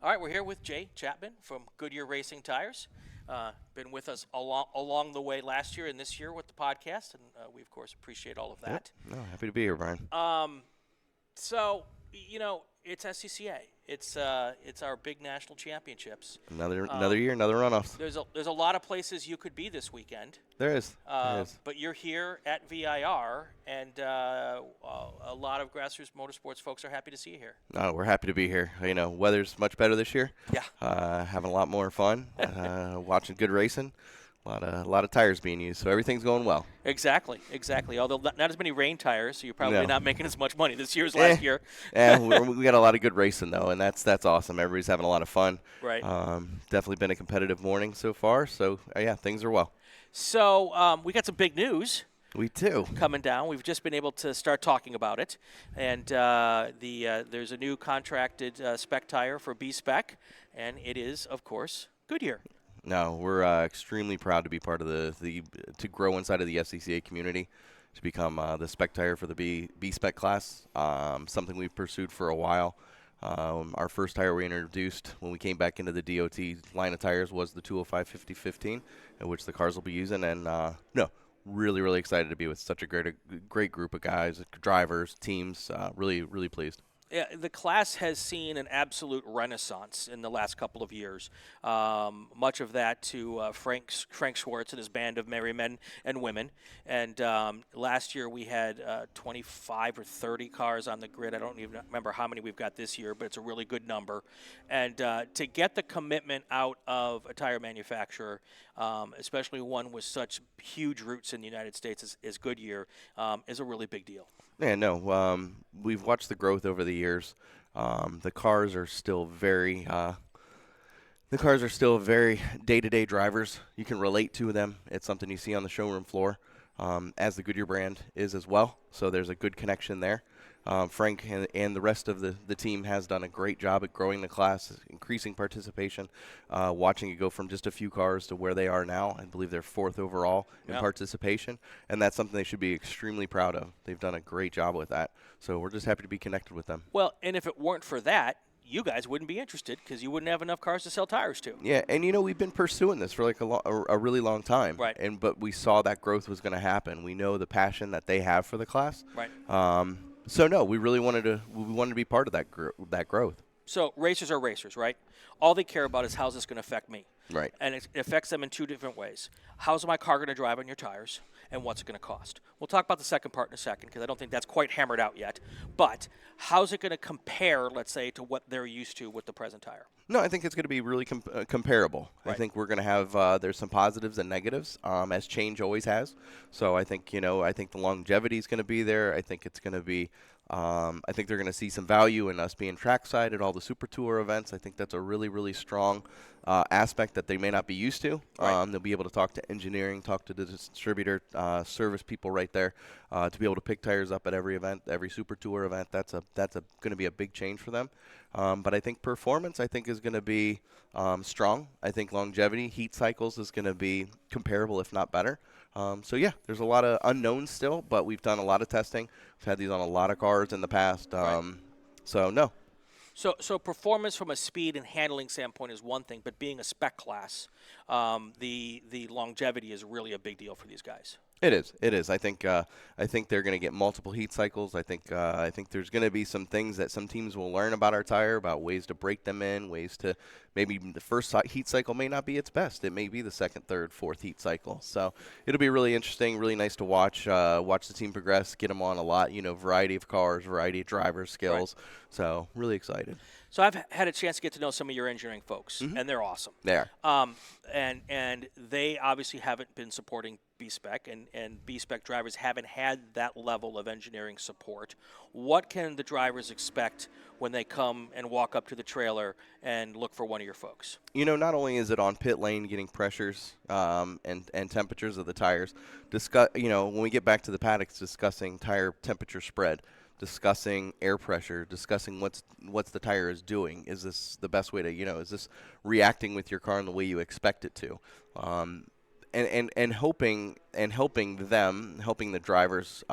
All right, we're here with Jay Chapman from Goodyear Racing Tires. Been with us along the way last year and this year with the podcast, and we, of course, appreciate all of that. Yep. No, happy to be here, Brian. So, it's SCCA. It's our big national championships. Another year, another runoffs. There's a lot of places you could be this weekend. There is. But you're here at VIR, and a lot of grassroots motorsports folks are happy to see you here. No, we're happy to be here. Weather's much better this year. Yeah. Having a lot more fun. Watching good racing. A lot of tires being used, so everything's going well. Exactly. Although not as many rain tires, so you're probably not making as much money this year as last year. Yeah, we got a lot of good racing though, and that's awesome. Everybody's having a lot of fun. Right. Definitely been a competitive morning so far. So things are well. So we got some big news. We do. Coming down. We've just been able to start talking about it, and there's a new contracted spec tire for B-Spec, and it is, of course, Goodyear. No, we're extremely proud to be part of to grow inside of the SCCA community, to become the spec tire for the B-Spec class, something we've pursued for a while. Our first tire we introduced when we came back into the DOT line of tires was the 205 50/15, which the cars will be using, and really, really excited to be with such a great group of guys, drivers, teams, really, really pleased. Yeah, the class has seen an absolute renaissance in the last couple of years. Much of that to Frank Schwartz and his band of merry men and women. And last year we had 25 or 30 cars on the grid. I don't even remember how many we've got this year, but it's a really good number. And to get the commitment out of a tire manufacturer, especially one with such huge roots in the United States as Goodyear, is a really big deal. Yeah, no, we've watched the growth over the years. The cars are still very day-to-day drivers. You can relate to them. It's something you see on the showroom floor, as the Goodyear brand is as well. So there's a good connection there. Frank and the rest of the team has done a great job at growing the class, increasing participation, watching it go from just a few cars to where they are now. I believe they're 4th overall in participation, and that's something they should be extremely proud of. They've done a great job with that, so we're just happy to be connected with them. Well, and if it weren't for that, you guys wouldn't be interested because you wouldn't have enough cars to sell tires to. Yeah, and we've been pursuing this for like a really long time. Right. But we saw that growth was going to happen. We know the passion that they have for the class. Right. So no, we really wanted to be part of that growth. So racers are racers, right? All they care about is how's this going to affect me. Right. And it affects them in two different ways. How's my car going to drive on your tires, and what's it going to cost? We'll talk about the second part in a second because I don't think that's quite hammered out yet. But how's it going to compare, let's say, to what they're used to with the present tire? No, I think it's going to be really comparable. Right. I think we're going to have there's some positives and negatives, as change always has. So I think the longevity is going to be there. I think it's going to be. I think they're going to see some value in us being trackside at all the Super Tour events. I think that's a really, really strong aspect that they may not be used to. Right. They'll be able to talk to engineering, talk to the distributor, service people right there, to be able to pick tires up at every event, every Super Tour event. That's going to be a big change for them. But I think performance, is going to be strong. I think longevity, heat cycles is going to be comparable, if not better. There's a lot of unknowns still, but we've done a lot of testing. We've had these on a lot of cars in the past. So no. So performance from a speed and handling standpoint is one thing, but being a spec class, the longevity is really a big deal for these guys. It is. I think they're going to get multiple heat cycles. I think there's going to be some things that some teams will learn about our tire, about ways to break them in, ways to maybe the first heat cycle may not be its best. It may be the second, third, fourth heat cycle. So it'll be really interesting, really nice to watch the team progress, get them on a lot, variety of cars, variety of drivers, skills. Right. So really excited. So I've had a chance to get to know some of your engineering folks, and they're awesome. They are. And they obviously haven't been supporting B-Spec, and B-Spec drivers haven't had that level of engineering support. What can the drivers expect when they come and walk up to the trailer and look for one of your folks? Not only is it on pit lane getting pressures and temperatures of the tires, when we get back to the paddocks, discussing tire temperature spread, discussing air pressure, discussing what's the tire is doing. Is this the best way to, is this reacting with your car in the way you expect it to? And helping the drivers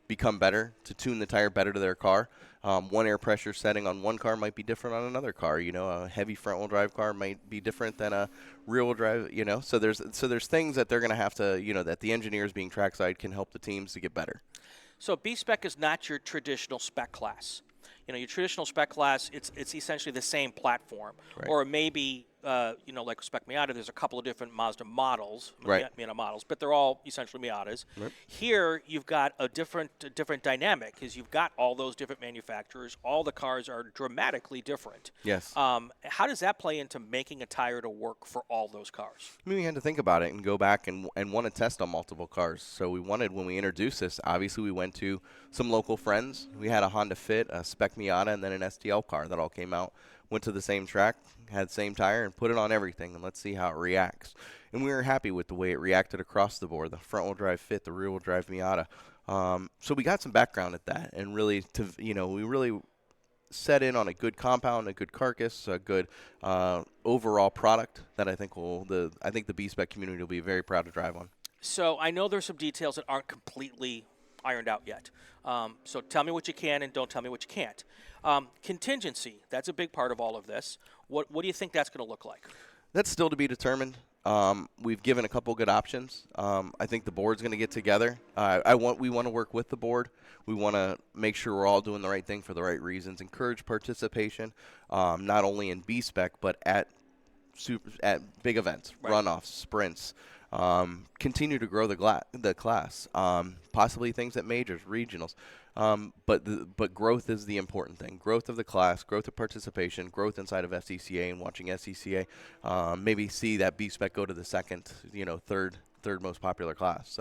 become better, to tune the tire better to their car. One air pressure setting on one car might be different on another car. A heavy front-wheel drive car might be different than a rear-wheel drive. So there's things that they're going to have to, that the engineers being trackside can help the teams to get better. So B-Spec is not your traditional spec class. Your traditional spec class, it's essentially the same platform. Right. Or maybe, like Spec Miata, there's a couple of different Mazda models, right. Miata models, but they're all essentially Miatas. Right. Here, you've got a different dynamic, because you've got all those different manufacturers. All the cars are dramatically different. Yes. How does that play into making a tire to work for all those cars? We had to think about it and go back and want to test on multiple cars. So when we introduced this, obviously we went to some local friends. We had a Honda Fit, a Spec Miata, and then an STL car that all came out. Went to the same track, had the same tire, and put it on everything, and let's see how it reacts. And we were happy with the way it reacted across the board, the front-wheel drive Fit, the rear-wheel drive Miata. So we got some background at that, and really, we really set in on a good compound, a good carcass, a good overall product that I think the B-Spec community will be very proud to drive on. So I know there's some details that aren't completely ironed out yet. So tell me what you can and don't tell me what you can't. Contingency, that's a big part of all of this. What do you think that's going to look like? That's still to be determined. We've given a couple good options. I think the board's going to get together. We want to work with the board. We want to make sure we're all doing the right thing for the right reasons. Encourage participation, not only in B-Spec, but at big events, right. Runoffs, sprints. Continue to grow the class, possibly things at majors, regionals. But growth is the important thing. Growth of the class, growth of participation, growth inside of SCCA and watching SCCA. Maybe see that B-Spec go to the second, third most popular class.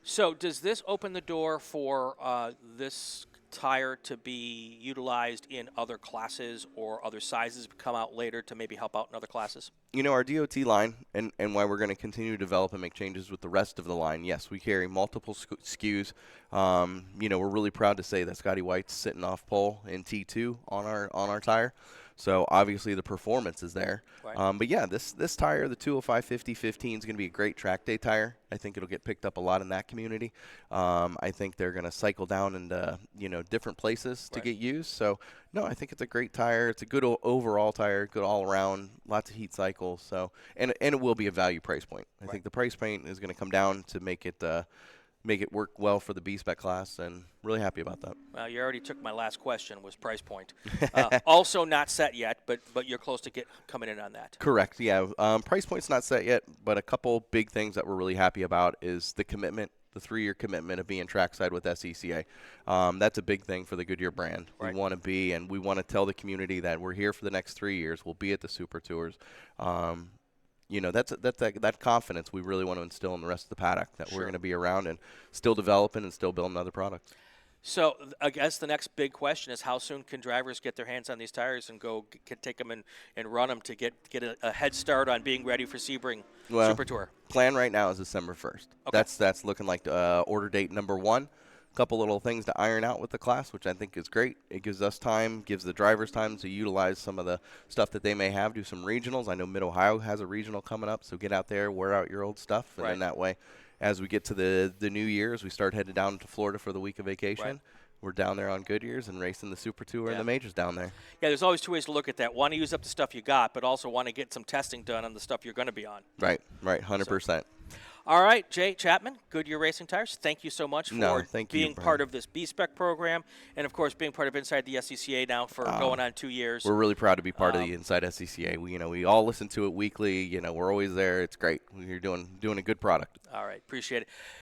So does this open the door for this tire to be utilized in other classes or other sizes come out later to maybe help out in other classes? Our DOT line and why we're going to continue to develop and make changes with the rest of the line. Yes, we carry multiple SKUs. We're really proud to say that Scotty White's sitting off pole in T2 on our tire. So obviously the performance is there. Right. But yeah, this tire, the 205 50/15, is going to be a great track day tire. I think it'll get picked up a lot in that community. I think they're going to cycle down into different places to get used. So no, I think it's a great tire. It's a good overall tire, good all around, lots of heat cycles. So and it will be a value price point. I think the price point is going to come down to make it work well for the B-Spec class, and really happy about that. Well, you already took my last question, was price point. Also not set yet, but you're close to coming in on that. Correct, yeah. Price point's not set yet, but a couple big things that we're really happy about is the commitment, the 3-year commitment of being trackside with SCCA. That's a big thing for the Goodyear brand. Right. We want to be, and we want to tell the community that we're here for the next 3 years. We'll be at the Super Tours. That confidence we really want to instill in the rest of the paddock, that we're going to be around and still developing and still building other products. So I guess the next big question is, how soon can drivers get their hands on these tires and take them and run them to get a head start on being ready for Sebring Super Tour? Plan right now is December 1st. Okay. That's looking like order date number 1. Couple little things to iron out with the class, which I think is great. It gives us time, gives the drivers time to utilize some of the stuff that they may have, do some regionals. I know Mid-Ohio has a regional coming up, so get out there, wear out your old stuff, and then that way, as we get to the new year, as we start headed down to Florida for the week of vacation, we're down there on Goodyears and racing the Super Tour and the majors down there. Yeah, there's always 2 ways to look at that. Want to use up the stuff you got, but also want to get some testing done on the stuff you're going to be on. Right, 100%. All right, Jay Chapman, Goodyear Racing Tires, thank you so much for being part of this B-Spec program and, of course, being part of Inside the SCCA now for going on 2 years. We're really proud to be part of the Inside SCCA. We all listen to it weekly. We're always there. It's great. You're doing a good product. All right, appreciate it.